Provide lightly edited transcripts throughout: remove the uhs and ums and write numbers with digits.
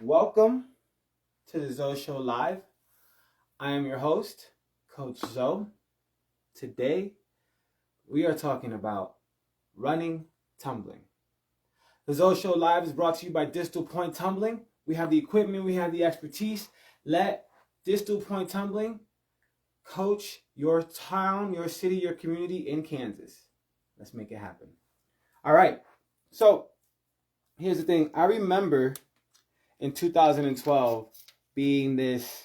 Welcome to the ZoShow Live. I am your host, Coach Zo. Today, we are talking about running, tumbling. The ZoShow Live is brought to you by Distal Point Tumbling. We have the equipment, we have the expertise. Let Distal Point Tumbling coach your town, your city, your community in Kansas. Let's make it happen. All right. So, here's the thing. I remember in 2012 being this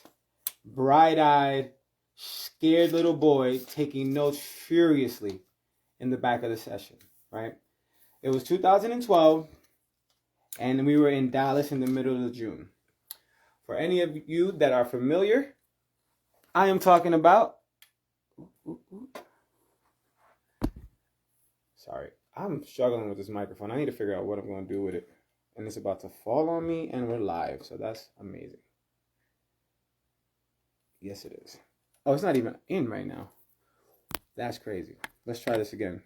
bright-eyed, scared little boy taking notes furiously in the back of the session, right? It was 2012, and we were in Dallas in the middle of June. For any of you that are familiar, I am talking about... Sorry, I'm struggling with this microphone. I need to figure out what I'm going to do with it. And it's about to fall on me, and we're live, so that's amazing. Yes, it is. Oh, it's not even in right now. That's crazy. Let's try this again.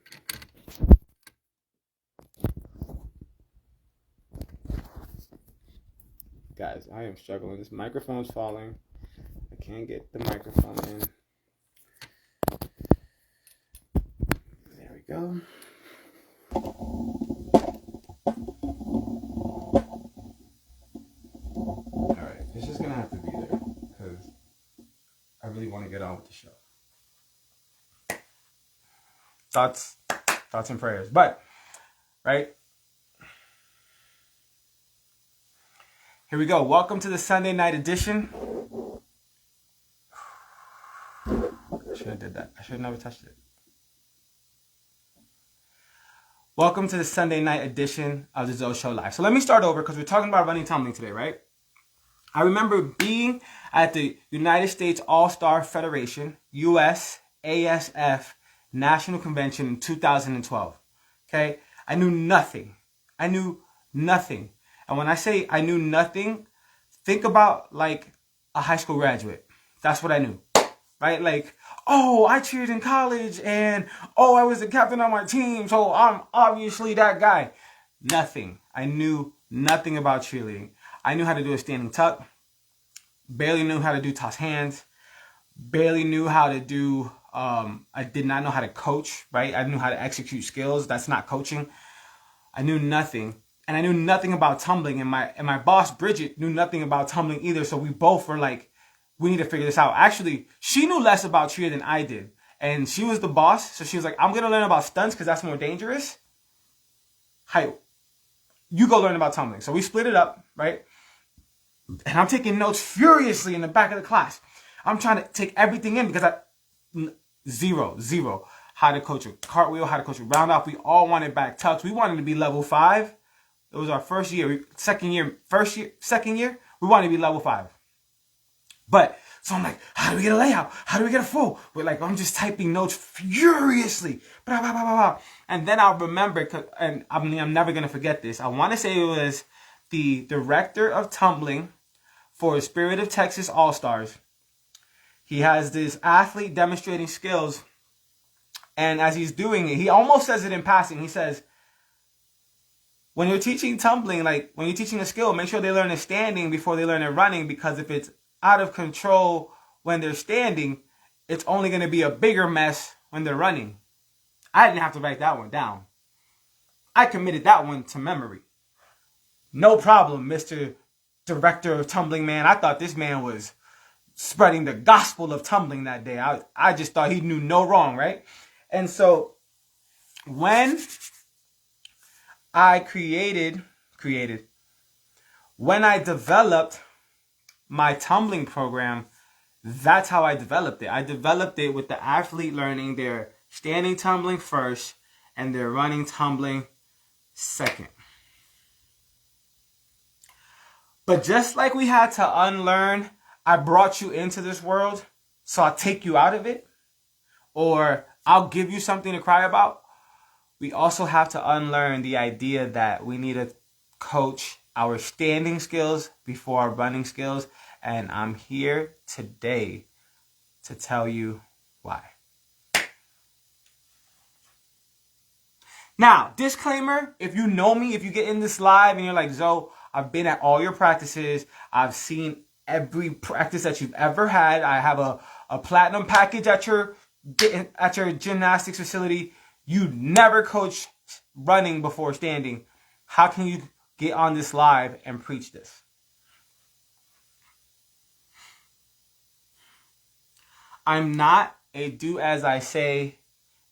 Guys, I am struggling. This microphone's falling. I can't get the microphone in. There we go. All right, it's just gonna have to be there because I really want to get on with the show. Thoughts and prayers. But, right? Here we go. Welcome to the Sunday night edition. I should have did that. I should have never touched it. Welcome to the Sunday night edition of the ZoShow Live. So let me start over because we're talking about running tumbling today, right? I remember being at the United States All-Star Federation, USASF National Convention in 2012. Okay? I knew nothing. And when I say I knew nothing, think about like a high school graduate. That's what I knew. Right? Like, oh, I cheered in college and oh, I was the captain on my team, so I'm obviously that guy. Nothing. I knew nothing about cheerleading. I knew how to do a standing tuck. Barely knew how to do toss hands. Barely knew how to do, I did not know how to coach, right? I knew how to execute skills. That's not coaching. I knew nothing. And I knew nothing about tumbling. And my boss, Bridget, knew nothing about tumbling either. So we both were like, we need to figure this out. Actually, she knew less about cheer than I did. And she was the boss. So she was like, I'm going to learn about stunts because that's more dangerous. Hi, you go learn about tumbling. So we split it up, right? And I'm taking notes furiously in the back of the class. I'm trying to take everything in because zero. How to coach a cartwheel, how to coach a round off. We all wanted back tucks. We wanted to be level 5. It was our first year. Second year, we wanted to be level 5. But, so I'm like, how do we get a layout? How do we get a full? But like, I'm just typing notes furiously. Blah, blah, blah, blah, blah. And then I'll remember, and I'm never going to forget this. I want to say it was the director of tumbling for Spirit of Texas All-Stars. He has this athlete demonstrating skills. And as he's doing it, he almost says it in passing. He says, when you're teaching tumbling, like when you're teaching a skill, make sure they learn it standing before they learn it running. Because if it's out of control when they're standing, it's only going to be a bigger mess when they're running. I didn't have to write that one down. I committed that one to memory. No problem, Mr. Director of Tumbling, man. I thought this man was spreading the gospel of tumbling that day. I just thought he knew no wrong, right? And so when I when I developed my tumbling program, that's how I developed it. I developed it with the athlete learning their standing tumbling first and their running tumbling second. But just like we had to unlearn, I brought you into this world, so I'll take you out of it, or I'll give you something to cry about. We also have to unlearn the idea that we need to coach our standing skills before our running skills. And I'm here today to tell you why. Now, disclaimer, if you know me, if you get in this live and you're like, Zo, I've been at all your practices. I've seen every practice that you've ever had. I have a platinum package at your gymnastics facility. You never coach running before standing. How can you get on this live and preach this? I'm not a do as I say,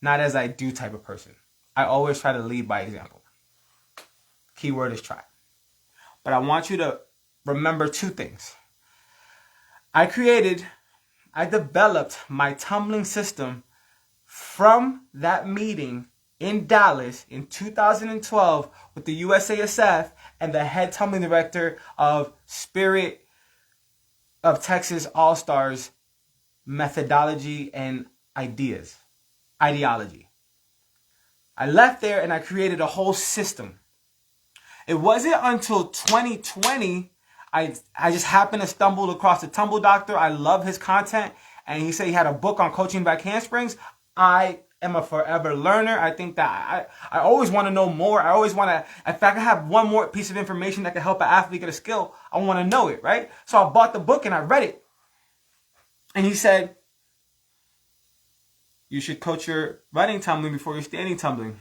not as I do type of person. I always try to lead by example. Keyword is try. But I want you to remember two things. I developed my tumbling system from that meeting in Dallas in 2012 with the USASF and the head tumbling director of Spirit of Texas All-Stars methodology and ideology. I left there and I created a whole system. It wasn't until 2020 I just happened to stumble across the Tumble Doctor. I love his content, and he said he had a book on coaching back handsprings. I am a forever learner. I think that I always want to know more. I always want to, if I can have one more piece of information that can help an athlete get a skill, I want to know it, right? So I bought the book and I read it. And he said, you should coach your running tumbling before your standing tumbling.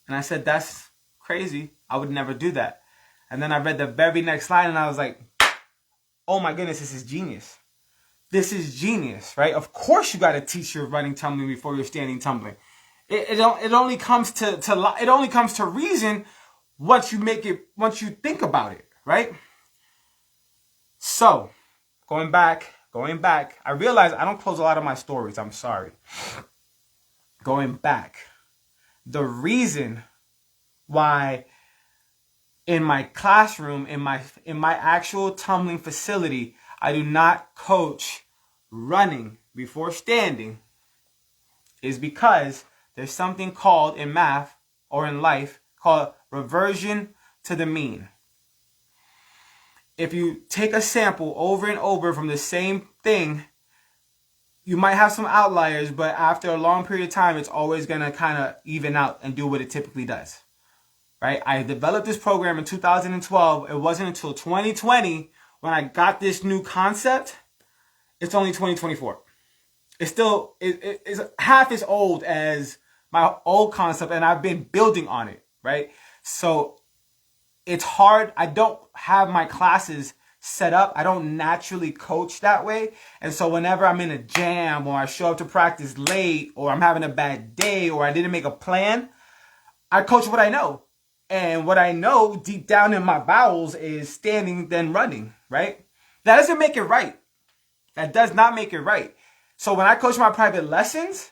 And I said, that's crazy. I would never do that. And then I read the very next line and I was like, oh my goodness, this is genius. This is genius, right? Of course you got to teach your running tumbling before your standing tumbling. It only comes to reason once you think about it, right? So, going back, I realize I don't close a lot of my stories. I'm sorry. Going back, the reason why in my classroom, in my actual tumbling facility, I do not coach running before standing is because there's something called in math or in life called reversion to the mean. If you take a sample over and over from the same thing, you might have some outliers, but after a long period of time, it's always going to kind of even out and do what it typically does. Right? I developed this program in 2012. It wasn't until 2020 when I got this new concept. It's only 2024. It's still it's half as old as my old concept, and I've been building on it, right? So it's hard. I don't have my classes set up. I don't naturally coach that way. And so whenever I'm in a jam or I show up to practice late or I'm having a bad day or I didn't make a plan, I coach what I know. And what I know deep down in my bowels is standing then running, right? That doesn't make it right. That does not make it right. So when I coach my private lessons,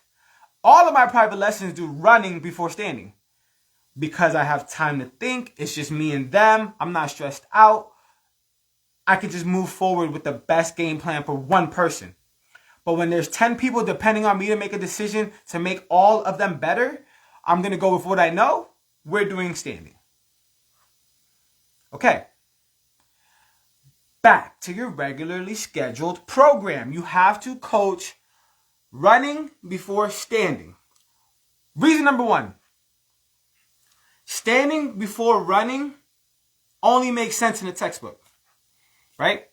all of my private lessons do running before standing. Because I have time to think. It's just me and them. I'm not stressed out. I can just move forward with the best game plan for one person. But when there's 10 people depending on me to make a decision to make all of them better, I'm going to go with what I know. We're doing standing. Okay. Back to your regularly scheduled program. You have to coach running before standing. Reason number one. Standing before running only makes sense in a textbook. Right?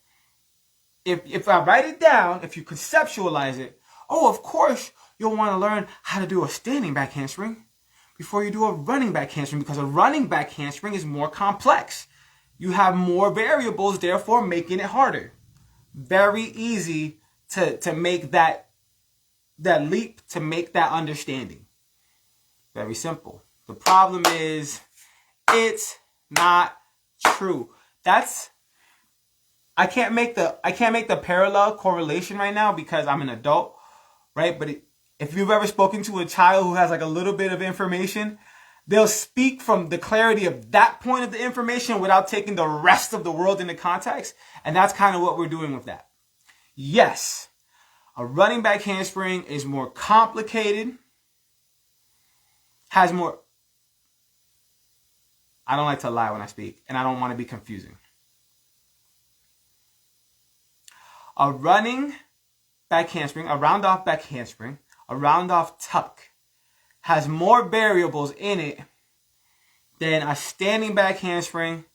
If I write it down, if you conceptualize it, oh, of course, you'll want to learn how to do a standing back handspring before you do a running back handspring, because a running back handspring is more complex. You have more variables, therefore making it harder. Very easy to make that leap, to make that understanding. Very simple. The problem is it's not true. I can't make the parallel correlation right now because I'm an adult, right? But if you've ever spoken to a child who has like a little bit of information, they'll speak from the clarity of that point of the information without taking the rest of the world into context. And that's kind of what we're doing with that. Yes, a running back handspring is more complicated, has more... I don't like to lie when I speak, and I don't want to be confusing. A running back handspring, a round-off back handspring, a round-off tuck has more variables in it than a standing back handspring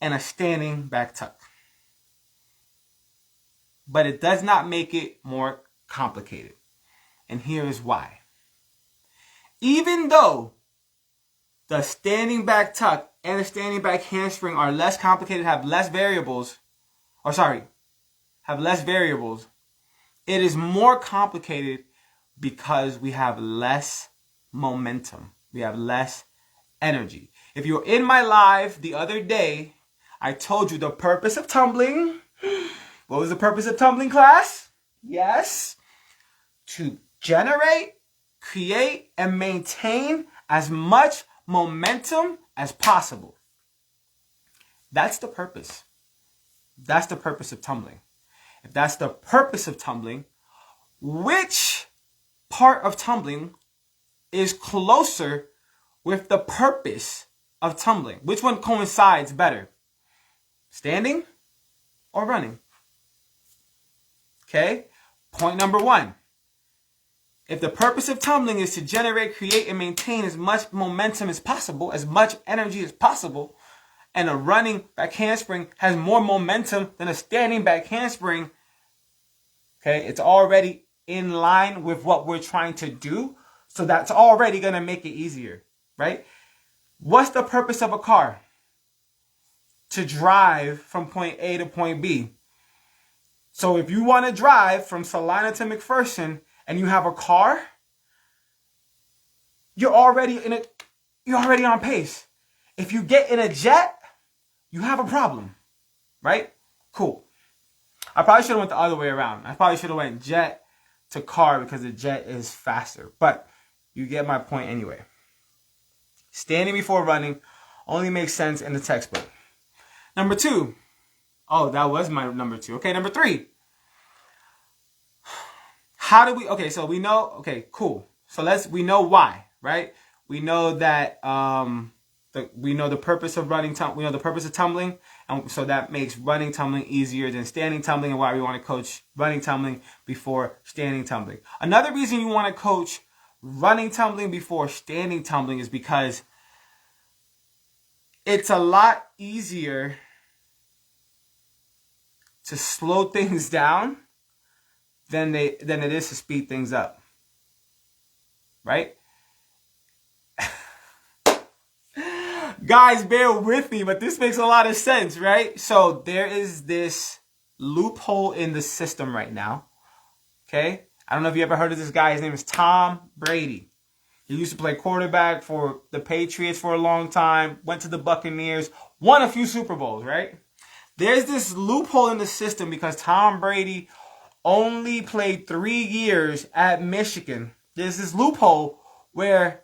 and a standing back tuck. But it does not make it more complicated. And here is why. Even though the standing back tuck and the standing back handspring are less complicated, have less variables, it is more complicated because we have less momentum. We have less energy. If you were in my live the other day, I told you the purpose of tumbling. What was the purpose of tumbling, class? Yes. To generate, create, and maintain as much momentum as possible. That's the purpose. That's the purpose of tumbling. If that's the purpose of tumbling, which part of tumbling is closer with the purpose of tumbling? Which one coincides better? Standing or running? Okay? Point number one. If the purpose of tumbling is to generate, create, and maintain as much momentum as possible, as much energy as possible, and a running back handspring has more momentum than a standing back handspring, okay, it's already in line with what we're trying to do. So that's already going to make it easier, right? What's the purpose of a car? To drive from point A to point B. So if you want to drive from Salina to McPherson and you have a car, you're already on pace. If you get in a jet, you have a problem, right? Cool. I probably should have went the other way around. I probably should have went jet to car because the jet is faster. But you get my point anyway. Standing before running only makes sense in the textbook. Number two. Oh, that was my number two. Okay, number three. How do we... Okay, so we know... Okay, cool. So we know why, right? We know that... we know the purpose of running. We know the purpose of tumbling, and so that makes running tumbling easier than standing tumbling, and why we want to coach running tumbling before standing tumbling. Another reason you want to coach running tumbling before standing tumbling is because it's a lot easier to slow things down than it is to speed things up, right? Guys, bear with me, but this makes a lot of sense, right? So there is this loophole in the system right now, okay? I don't know if you ever heard of this guy. His name is Tom Brady. He used to play quarterback for the Patriots for a long time, went to the Buccaneers, won a few Super Bowls, right? There's this loophole in the system because Tom Brady only played 3 years at Michigan. There's this loophole where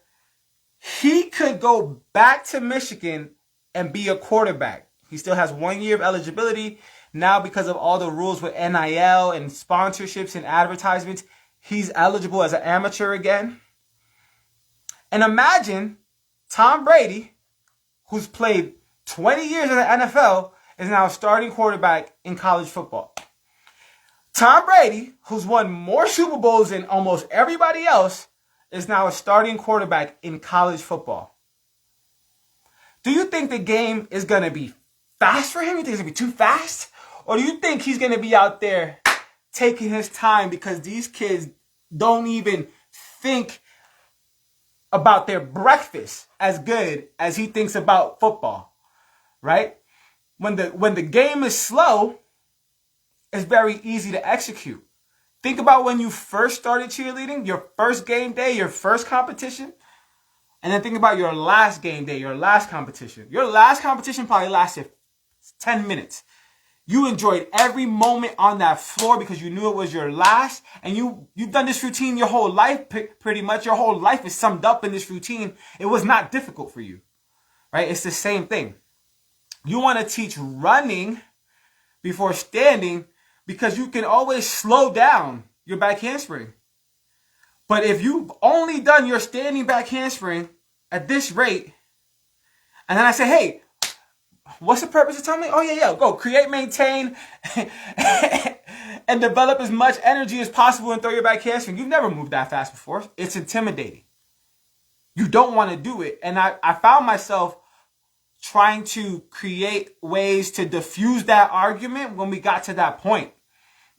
he could go back to Michigan and be a quarterback. He still has 1 year of eligibility. Now, because of all the rules with NIL and sponsorships and advertisements, he's eligible as an amateur again. And imagine Tom Brady, who's played 20 years in the NFL, is now a starting quarterback in college football. Tom Brady, who's won more Super Bowls than almost everybody else, is now a starting quarterback in college football. Do you think the game is going to be fast for him? You think it's going to be too fast? Or do you think he's going to be out there taking his time because these kids don't even think about their breakfast as good as he thinks about football, right? When the game is slow, it's very easy to execute. Think about when you first started cheerleading, your first game day, your first competition. And then think about your last game day, your last competition. Your last competition probably lasted 10 minutes. You enjoyed every moment on that floor because you knew it was your last. And you've done this routine your whole life, pretty much. Your whole life is summed up in this routine. It was not difficult for you, right? It's the same thing. You want to teach running before standing because you can always slow down your back handspring. But if you've only done your standing back handspring at this rate, and then I say, hey, what's the purpose of tumbling? Oh, yeah, go create, maintain, and develop as much energy as possible and throw your back handspring. You've never moved that fast before. It's intimidating. you don't want to do it. And I found myself trying to create ways to diffuse that argument when we got to that point,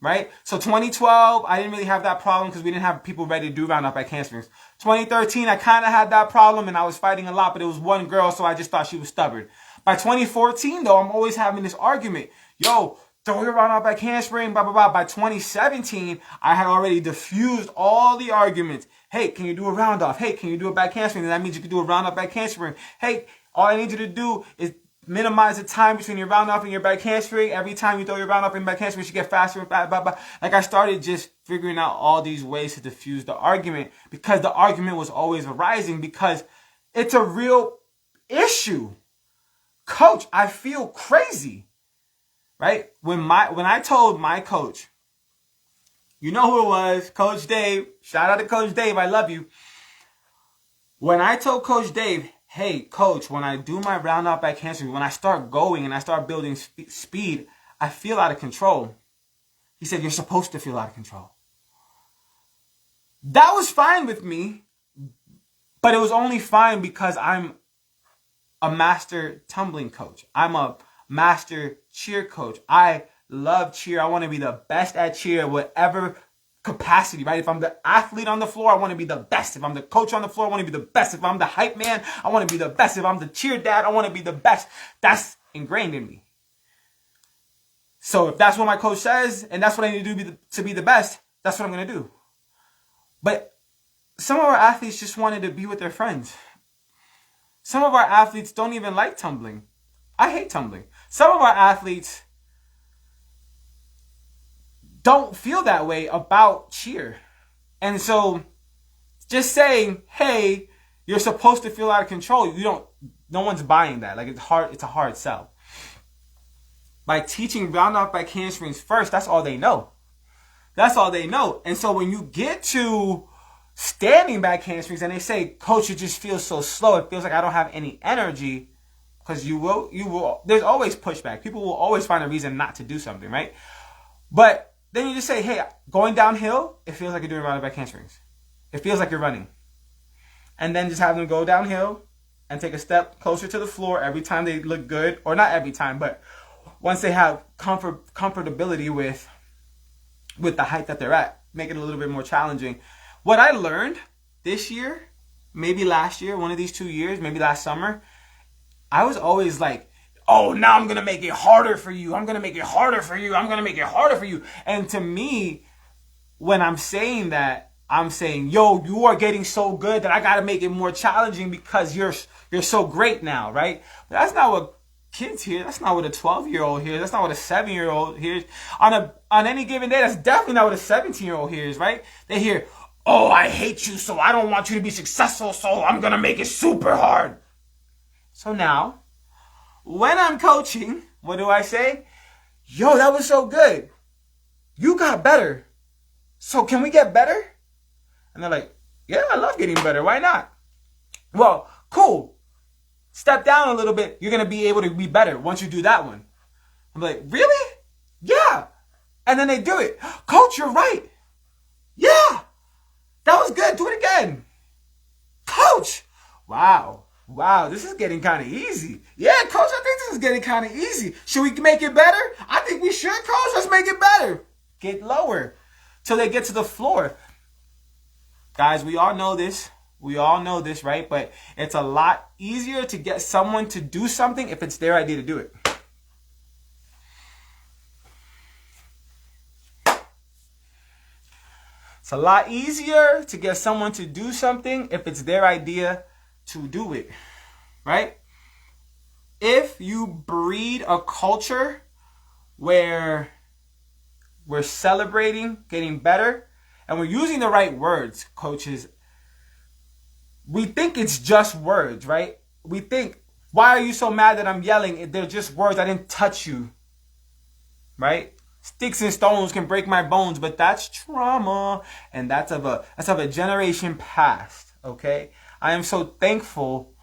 right? So 2012, I didn't really have that problem because we didn't have people ready to do round up back handsprings. 2013, I kind of had that problem and I was fighting a lot, but it was one girl, so I just thought she was stubborn. By 2014, though, I'm always having this argument. Yo, throw your round up back handspring, blah, blah, blah. By 2017, I had already diffused all the arguments. Hey, can you do a round off? Hey, can you do a back handspring? That means you can do a round up back handspring. Hey, all I need you to do is minimize the time between your round off and your back handspring. Every time you throw your round off and back handspring, you get faster and faster, blah, blah. Like I started just figuring out all these ways to diffuse the argument because the argument was always arising because it's a real issue. Coach, I feel crazy, right? When I told my coach, you know who it was, Coach Dave. Shout out to Coach Dave. I love you. When I told Coach Dave, hey, coach, when I do my round out back handspring, when I start going and I start building speed, I feel out of control. He said, you're supposed to feel out of control. That was fine with me, but it was only fine because I'm a master tumbling coach. I'm a master cheer coach. I love cheer. I want to be the best at cheer, whatever capacity, right? If I'm the athlete on the floor, I want to be the best. If I'm the coach on the floor, I want to be the best. If I'm the hype man, I want to be the best. If I'm the cheer dad, I want to be the best. That's ingrained in me. So if that's what my coach says, and that's what I need to do to be the best, that's what I'm going to do. But some of our athletes just wanted to be with their friends. Some of our athletes don't even like tumbling. I hate tumbling. Some of our athletes don't feel that way about cheer. And so just saying, hey, you're supposed to feel out of control, no one's buying that. Like it's a hard sell. By teaching round off back handsprings first, that's all they know. That's all they know. And so when you get to standing back handsprings and they say, coach, it just feels so slow. It feels like I don't have any energy. Because you will, there's always pushback. People will always find a reason not to do something, right? But then you just say, hey, going downhill, it feels like you're doing round back handsprings. It feels like you're running. And then just have them go downhill and take a step closer to the floor every time they look good. Or not every time, but once they have comfortability with the height that they're at, make it a little bit more challenging. What I learned this year, maybe last year, one of these 2 years, maybe last summer, I was always like, oh, now I'm going to make it harder for you. I'm going to make it harder for you. I'm going to make it harder for you. And to me, when I'm saying that, I'm saying, yo, you are getting so good that I got to make it more challenging because you're so great now, right? But that's not what kids hear. That's not what a 12-year-old hears. That's not what a 7-year-old hears. On any given day, that's definitely not what a 17-year-old hears, right? They hear, oh, I hate you, so I don't want you to be successful, so I'm going to make it super hard. So now, when I'm coaching, what do I say? Yo, that was so good. You got better. So can we get better? And they're like, yeah, I love getting better. Why not? Well, cool. Step down a little bit. You're going to be able to be better once you do that one. I'm like, really? Yeah. And then they do it. Coach, you're right. Yeah. That was good. Do it again. Coach. Wow, this is getting kind of easy. Yeah, coach, I think this is getting kind of easy. Should we make it better? I think we should, coach. Let's make it better. Get lower till they get to the floor. Guys, we all know this. We all know this, right? But it's a lot easier to get someone to do something if it's their idea to do it. It's a lot easier to get someone to do something if it's their idea to do it, right? If you breed a culture where we're celebrating getting better and we're using the right words, coaches, we think it's just words, right? We think, why are you so mad that I'm yelling? They're just words. I didn't touch you, right? Sticks and stones can break my bones, but that's trauma, and that's of a generation past, okay? I am so thankful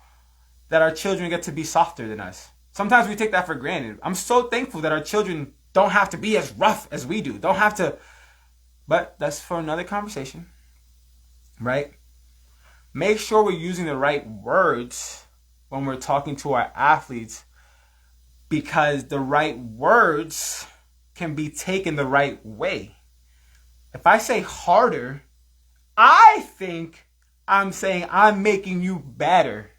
that our children get to be softer than us. Sometimes we take that for granted. I'm so thankful that our children don't have to be as rough as we do. Don't have to, but that's for another conversation, right? make sure we're using the right words when we're talking to our athletes, because the right words can be taken the right way. If I say harder, I think I'm saying I'm making you better.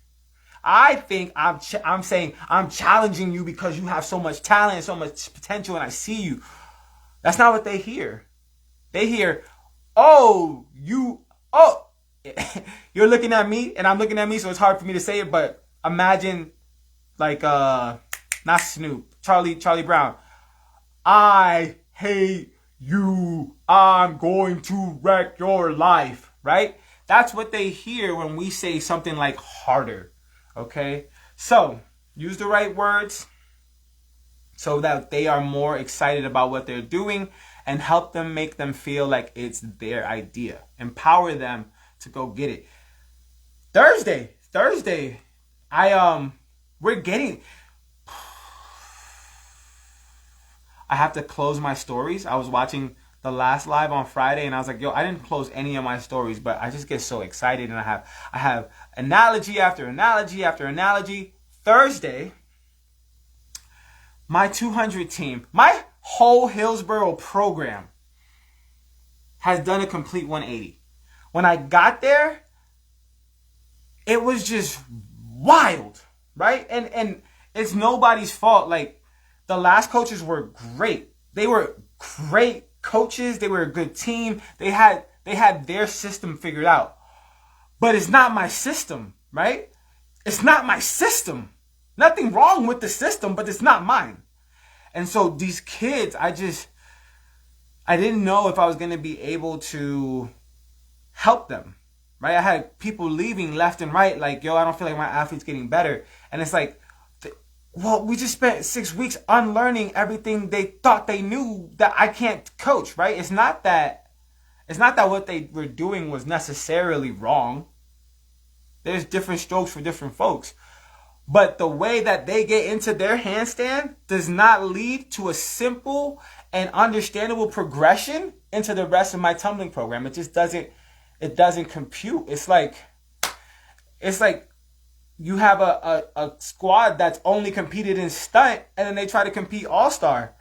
I think I'm saying I'm challenging you because you have so much talent and so much potential and I see you. That's not what they hear. They hear, oh, you're looking at me and I'm looking at me, so it's hard for me to say it, but imagine like, not Snoop, Charlie Brown. I hate you. I'm going to wreck your life, right? That's what they hear when we say something like harder. Okay, so use the right words so that they are more excited about what they're doing, and help them, make them feel like it's their idea. Empower them to go get it. Thursday, I have to close my stories. I was watching the last live on Friday and I was like, yo, I didn't close any of my stories, but I just get so excited and I have analogy after analogy after analogy. Thursday, my 200 team, my whole Hillsborough program has done a complete 180. When I got there, it was just wild, right? And it's nobody's fault. Like, the last coaches were great. They were great coaches. They were a good team. They had their system figured out. But it's not my system, right? It's not my system. Nothing wrong with the system, but it's not mine. And so these kids, I didn't know if I was going to be able to help them, right? I had people leaving left and right, like, yo, I don't feel like my athlete's getting better. And it's like, well, we just spent 6 weeks unlearning everything they thought they knew that I can't coach, right? It's not that what they were doing was necessarily wrong. There's different strokes for different folks. But the way that they get into their handstand does not lead to a simple and understandable progression into the rest of my tumbling program. It just doesn't compute. It's like you have a squad that's only competed in stunt and then they try to compete all-star.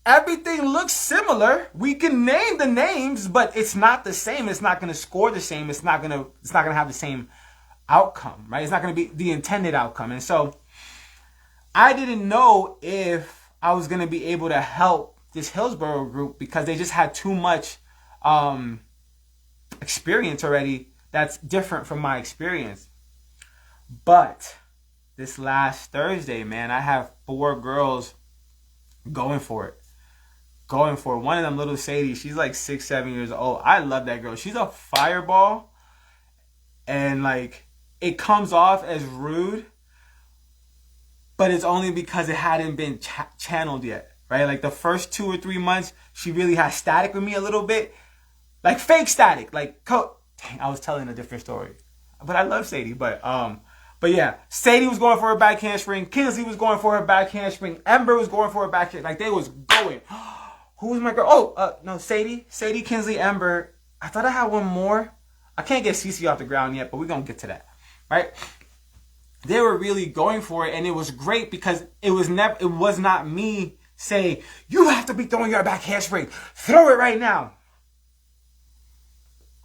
Everything looks similar. We can name the names, but it's not the same. It's not going to score the same. It's not going to have the same outcome, right? It's not going to be the intended outcome. And so I didn't know if I was going to be able to help this Hillsborough group because they just had too much experience already that's different from my experience. But this last Thursday, man, I have 4 girls going for it. One of them, little Sadie, she's like 6, 7 years old. I love that girl. She's a fireball. And like, it comes off as rude, but it's only because it hadn't been channeled yet, right? Like the first 2 or 3 months, she really had static with me a little bit. Like fake static. Like, dang, I was telling a different story. But I love Sadie. But yeah, Sadie was going for her back handspring. Kinsley was going for her back handspring. Ember was going for her back handspring. Like, they was going. Who was my girl? Oh, no, Sadie, Kinsley, Ember. I thought I had one more. I can't get Cece off the ground yet, but we're going to get to that, right? They were really going for it, and it was great because it was not me saying, you have to be throwing your back handspring. Throw it right now.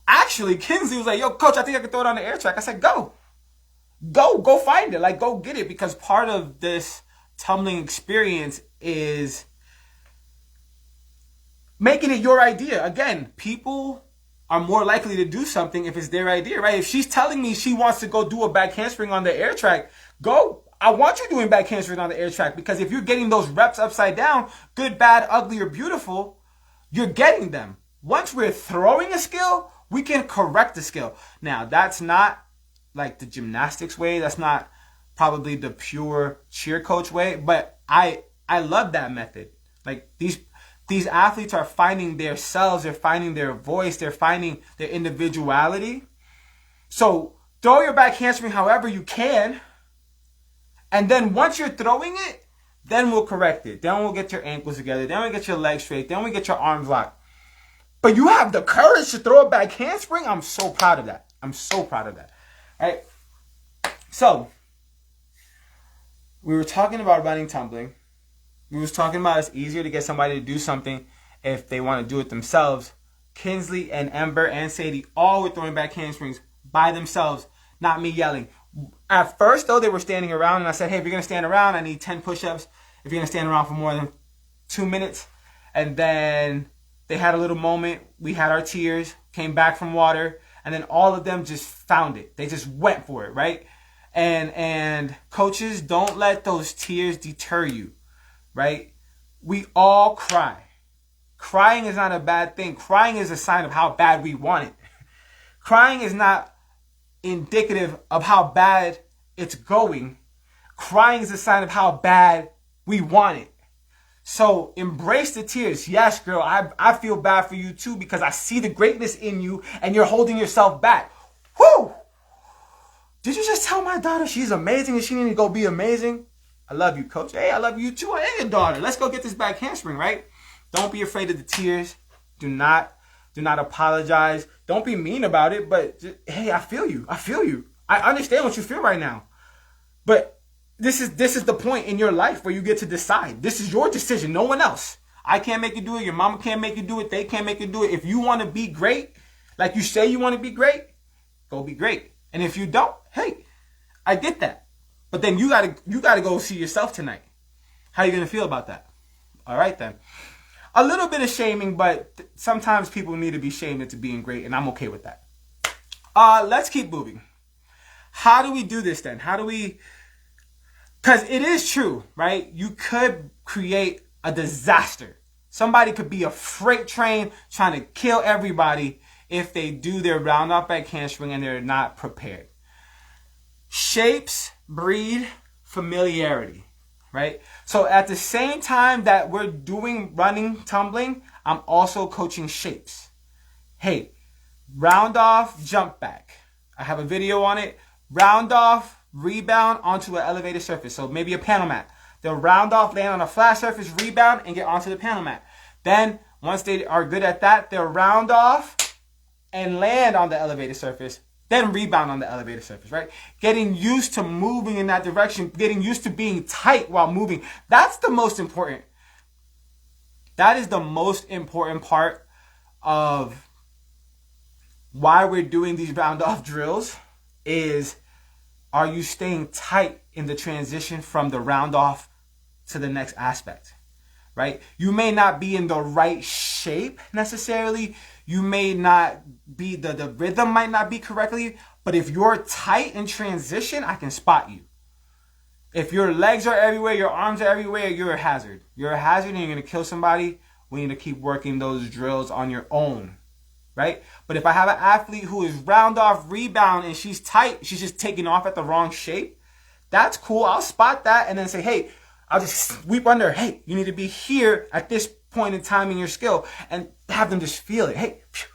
Actually, Kinsley was like, yo, coach, I think I can throw it on the air track. I said, go find it. Like, go get it. Because part of this tumbling experience is making it your idea. Again, people are more likely to do something if it's their idea, right? If she's telling me she wants to go do a back handspring on the air track, go. I want you doing back handspring on the air track, because if you're getting those reps upside down, good, bad, ugly, or beautiful, you're getting them. Once we're throwing a skill, we can correct the skill. Now, that's not like the gymnastics way. That's not probably the pure cheer coach way, but I love that method. Like, these athletes are finding their selves, they're finding their voice, they're finding their individuality. So throw your back handspring however you can, and then once you're throwing it, then we'll correct it. Then we'll get your ankles together, then we'll get your legs straight, then we get your arms locked. But you have the courage to throw a back handspring. I'm so proud of that. right? So, we were talking about running tumbling. We was talking about it's easier to get somebody to do something if they want to do it themselves. Kinsley and Ember and Sadie all were throwing back handsprings by themselves, not me yelling. At first, though, they were standing around, and I said, hey, if you're going to stand around, I need 10 push-ups. If you're going to stand around for more than 2 minutes. And then they had a little moment. We had our tears, came back from water, and then all of them just found it. They just went for it, right? And coaches, don't let those tears deter you, right? We all cry. Crying is not a bad thing. Crying is a sign of how bad we want it. Crying is not indicative of how bad it's going. Crying is a sign of how bad we want it. So embrace the tears. Yes, girl, I feel bad for you too because I see the greatness in you and you're holding yourself back. Whoo! Did you just tell my daughter she's amazing and she needs to go be amazing? I love you, coach. Hey, I love you too. I am your daughter. Let's go get this back handspring, right? Don't be afraid of the tears. Do not apologize. Don't be mean about it, but just, hey, I feel you. I feel you. I understand what you feel right now. But this is the point in your life where you get to decide. This is your decision, no one else. I can't make you do it. Your mama can't make you do it. They can't make you do it. If you want to be great, like you say you want to be great, go be great. And if you don't, hey, I get that. But then you gotta go see yourself tonight. How are you gonna feel about that? All right then. A little bit of shaming, but sometimes people need to be shamed into being great, and I'm okay with that. Let's keep moving. How do we do this then? How do we... Because it is true, right? You could create a disaster. Somebody could be a freight train trying to kill everybody if they do their round off back handspring and they're not prepared. Shapes breed familiarity. Right? So at the same time that we're doing running tumbling, I'm also coaching shapes. Hey, round off, jump back. I have a video on it. Round off, rebound onto an elevated surface. So maybe a panel mat. They'll round off, land on a flat surface, rebound, and get onto the panel mat. Then, once they are good at that, they'll round off and land on the elevated surface. Then rebound on the elevated surface, right? Getting used to moving in that direction, getting used to being tight while moving. That's the most important. That is the most important part of why we're doing these round off drills is, are you staying tight in the transition from the round off to the next aspect, right? You may not be in the right shape necessarily. You may not be, the rhythm might not be correctly, but if you're tight in transition, I can spot you. If your legs are everywhere, your arms are everywhere, you're a hazard. You're a hazard and you're going to kill somebody. We need to keep working those drills on your own, right? But if I have an athlete who is round off, rebound, and she's tight, she's just taking off at the wrong shape, that's cool. I'll spot that and then say, hey, I'll just sweep under. Hey, you need to be here at this point in time in your skill, and have them just feel it. Hey, pew,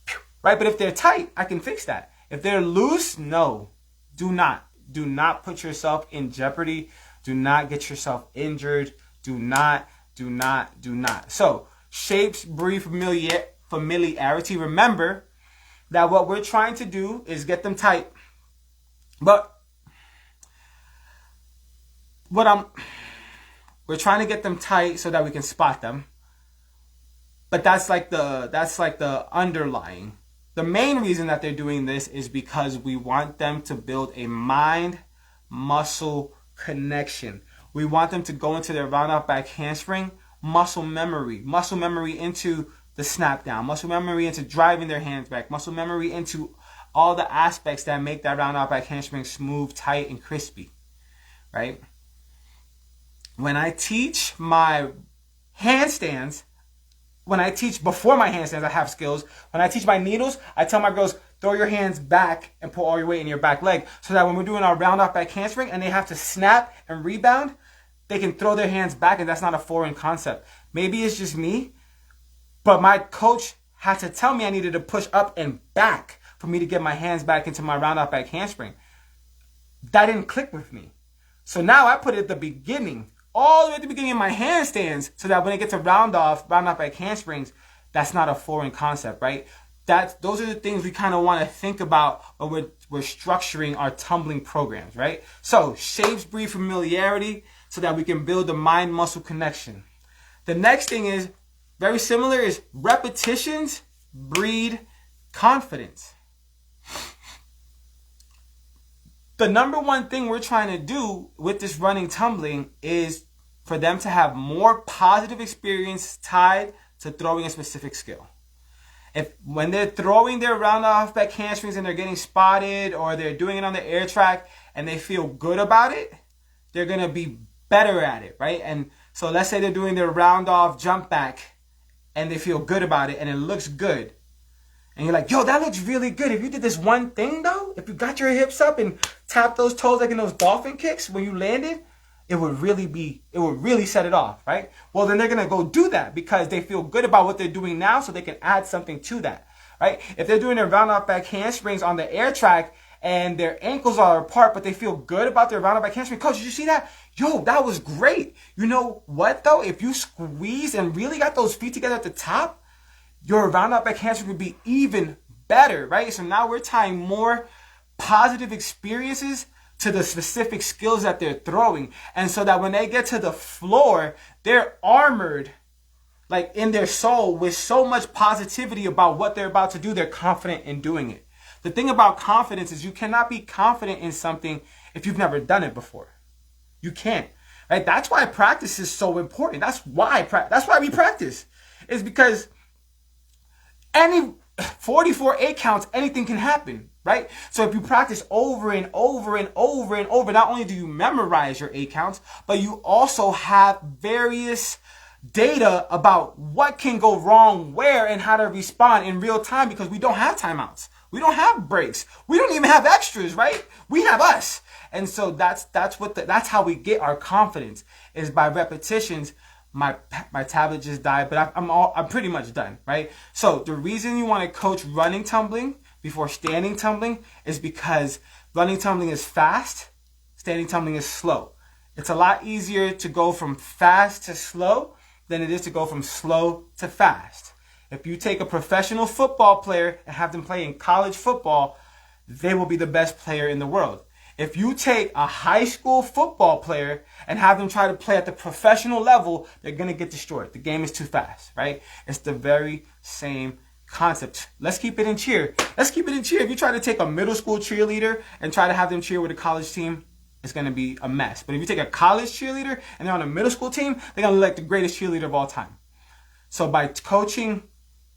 pew, right? But if they're tight, I can fix that. If they're loose, no, do not put yourself in jeopardy. Do not get yourself injured. Do not. So shapes breed familiarity. Remember that what we're trying to do is get them tight. But we're trying to get them tight so that we can spot them. But that's like the underlying. The main reason that they're doing this is because we want them to build a mind-muscle connection. We want them to go into their round off back handspring, muscle memory into the snap down, muscle memory into driving their hands back, muscle memory into all the aspects that make that round off back handspring smooth, tight, and crispy, right? When I teach my handstands, when I teach before my handstands, I have skills. When I teach my needles, I tell my girls, throw your hands back and put all your weight in your back leg so that when we're doing our round off back handspring and they have to snap and rebound, they can throw their hands back, and that's not a foreign concept. Maybe it's just me, but my coach had to tell me I needed to push up and back for me to get my hands back into my round off back handspring. That didn't click with me. So now I put it at the beginning, all the way at the beginning of my handstands, so that when it gets to round off back handsprings, that's not a foreign concept, right? Those are the things we kind of want to think about when we're we're structuring our tumbling programs, right? So shapes breed familiarity so that we can build the mind-muscle connection. The next thing is very similar, is repetitions breed confidence. The number one thing we're trying to do with this running tumbling is for them to have more positive experience tied to throwing a specific skill. If when they're throwing their round off back hamstrings and they're getting spotted, or they're doing it on the air track and they feel good about it, they're going to be better at it, right? And so let's say they're doing their round off jump back and they feel good about it and it looks good. And you're like, yo, that looks really good. If you did this one thing though, if you got your hips up and tapped those toes like in those dolphin kicks when you landed, it would really set it off, right? Well, then they're going to go do that because they feel good about what they're doing now, so they can add something to that, right? If they're doing their round off back handsprings on the air track and their ankles are apart, but they feel good about their round off back handspring, coach, did you see that? Yo, that was great. You know what though? If you squeeze and really got those feet together at the top, your round off back handspring would be even better, right? So now we're tying more positive experiences to the specific skills that they're throwing. And so that when they get to the floor, they're armored, like in their soul, with so much positivity about what they're about to do. They're confident in doing it. The thing about confidence is you cannot be confident in something if you've never done it before. You can't, right? That's why practice is so important. That's why we practice. Is because any 44 8 counts, anything can happen, right? So if you practice over and over and over and over, not only do you memorize your 8 counts, but you also have various data about what can go wrong where and how to respond in real time, because we don't have timeouts. We don't have breaks. We don't even have extras, right? We have us. And so that's how we get our confidence, is by repetitions. My tablet just died, but I'm pretty much done, right? So the reason you want to coach running tumbling before standing tumbling is because running tumbling is fast, standing tumbling is slow. It's a lot easier to go from fast to slow than it is to go from slow to fast. If you take a professional football player and have them play in college football, they will be the best player in the world. If you take a high school football player and have them try to play at the professional level, they're going to get destroyed. The game is too fast, right? It's the very same concept. Let's keep it in cheer. If you try to take a middle school cheerleader and try to have them cheer with a college team, it's going to be a mess. But if you take a college cheerleader and they're on a middle school team, they're going to look like the greatest cheerleader of all time. So by coaching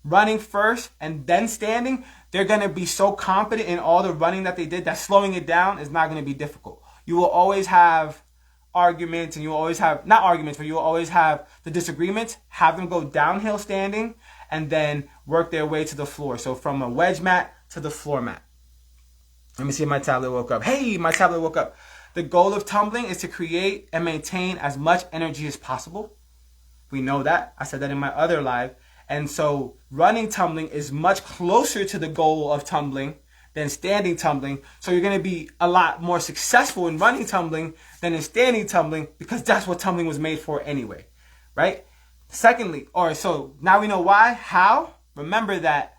running first and then standing, they're going to be so confident in all the running that they did that slowing it down is not going to be difficult. You will always have arguments, and you will always have, not arguments, but you will always have the disagreements. Have them go downhill standing and then work their way to the floor. So from a wedge mat to the floor mat. Let me see if my tablet woke up. Hey, my tablet woke up. The goal of tumbling is to create and maintain as much energy as possible. We know that. I said that in my other live. And so running tumbling is much closer to the goal of tumbling than standing tumbling. So you're going to be a lot more successful in running tumbling than in standing tumbling, because that's what tumbling was made for anyway, right? Secondly, so now we know why. How? Remember that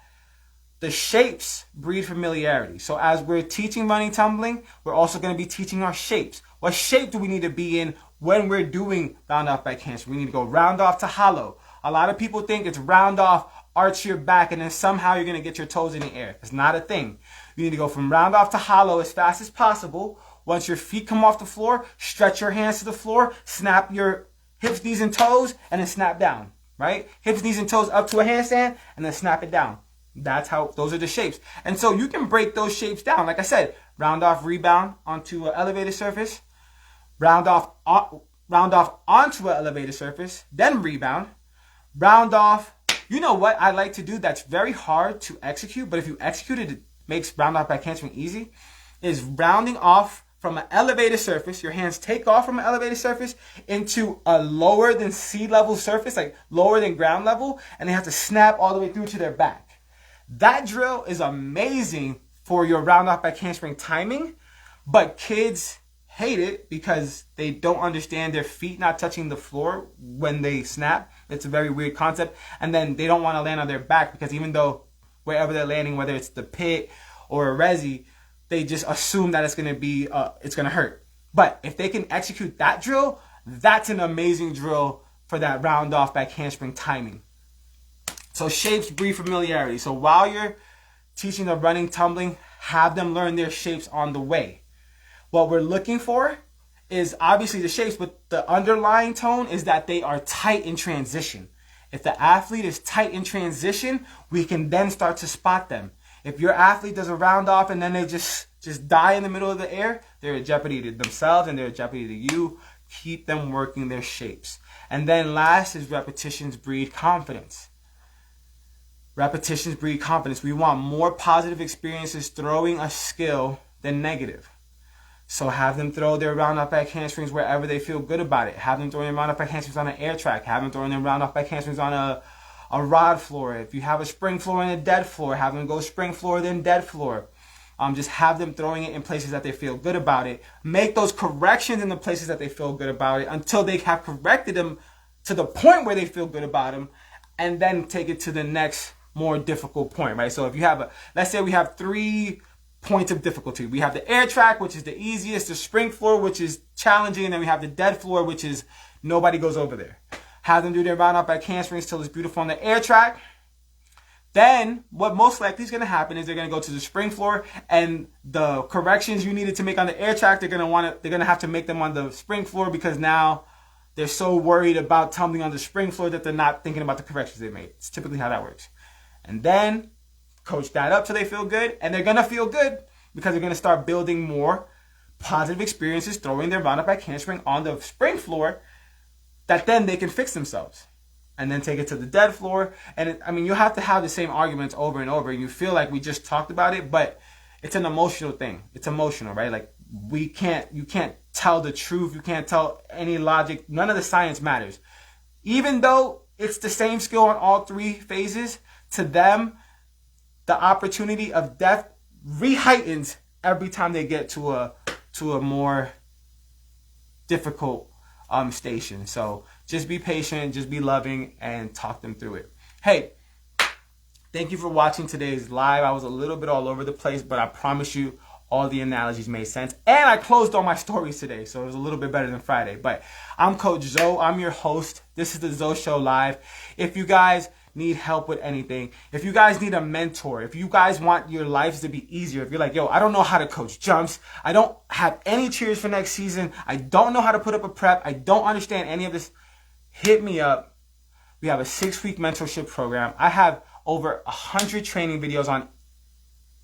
the shapes breed familiarity. So as we're teaching running tumbling, we're also going to be teaching our shapes. What shape do we need to be in when we're doing round off back handspring? We need to go round off to hollow. A lot of people think it's round off, arch your back, and then somehow you're going to get your toes in the air. It's not a thing. You need to go from round off to hollow as fast as possible. Once your feet come off the floor, stretch your hands to the floor, snap your hips, knees, and toes, and then snap down, right? Hips, knees, and toes up to a handstand, and then snap it down. Those are the shapes. And so you can break those shapes down. Like I said, round off, rebound onto an elevated surface, round off onto an elevated surface, then rebound. Round off. You know what I like to do that's very hard to execute, but if you execute it, it makes round off back handspring easy, is rounding off from an elevated surface. Your hands take off from an elevated surface into a lower than sea level surface, like lower than ground level, and they have to snap all the way through to their back. That drill is amazing for your round off back handspring timing, but kids hate it because they don't understand their feet not touching the floor when they snap. It's a very weird concept. And then they don't want to land on their back, because even though wherever they're landing, whether it's the pit or a resi, they just assume that it's going to hurt. But if they can execute that drill, that's an amazing drill for that round off back handspring timing. So shapes breed familiarity. So while you're teaching them running, tumbling, have them learn their shapes on the way. What we're looking for is obviously the shapes, but the underlying tone is that they are tight in transition. If the athlete is tight in transition, we can then start to spot them. If your athlete does a round off and then they just die in the middle of the air, they're at jeopardy to themselves and they're at jeopardy to you. Keep them working their shapes. And then last is repetitions breed confidence. Repetitions breed confidence. We want more positive experiences throwing a skill than negative. So have them throw their round off back handsprings wherever they feel good about it. Have them throwing their round off back handsprings on an air track. Have them throwing their round off back handsprings on a rod floor. If you have a spring floor and a dead floor, have them go spring floor then dead floor. Just have them throwing it in places that they feel good about it. Make those corrections in the places that they feel good about it until they have corrected them to the point where they feel good about them, and then take it to the next more difficult point, right? So if you have let's say we have 3 points of difficulty. We have the air track, which is the easiest, the spring floor, which is challenging, and then we have the dead floor, which is nobody goes over there. Have them do their round off back handspring till it's beautiful on the air track. Then what most likely is going to happen is they're going to go to the spring floor, and the corrections you needed to make on the air track, they're going to have to make them on the spring floor, because now they're so worried about tumbling on the spring floor that they're not thinking about the corrections they made. It's typically how that works. And then coach that up till they feel good, and they're going to feel good because they're going to start building more positive experiences throwing their round up back handspring on the spring floor, that then they can fix themselves and then take it to the dead floor. And you have to have the same arguments over and over. You feel like we just talked about it, but it's an emotional thing. It's emotional, right? Like you can't tell the truth. You can't tell any logic. None of the science matters. Even though it's the same skill on all 3 phases, to them, the opportunity of death re-heightens every time they get to a more difficult station. So just be patient, just be loving, and talk them through it. Hey, thank you for watching today's live. I was a little bit all over the place, but I promise you all the analogies made sense. And I closed all my stories today, so it was a little bit better than Friday. But I'm Coach Zo. I'm your host. This is the ZoShow Live. If you guys need help with anything, if you guys need a mentor, if you guys want your lives to be easier, if you're like, yo, I don't know how to coach jumps, I don't have any cheers for next season, I don't know how to put up a prep, I don't understand any of this, hit me up. We have a 6-week mentorship program. I have over 100 training videos on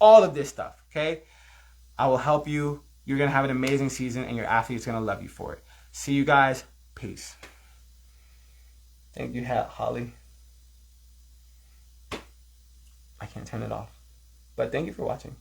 all of this stuff, okay? I will help you. You're going to have an amazing season, and your athlete's going to love you for it. See you guys. Peace. Thank you, Holly. I can't turn it off. But thank you for watching.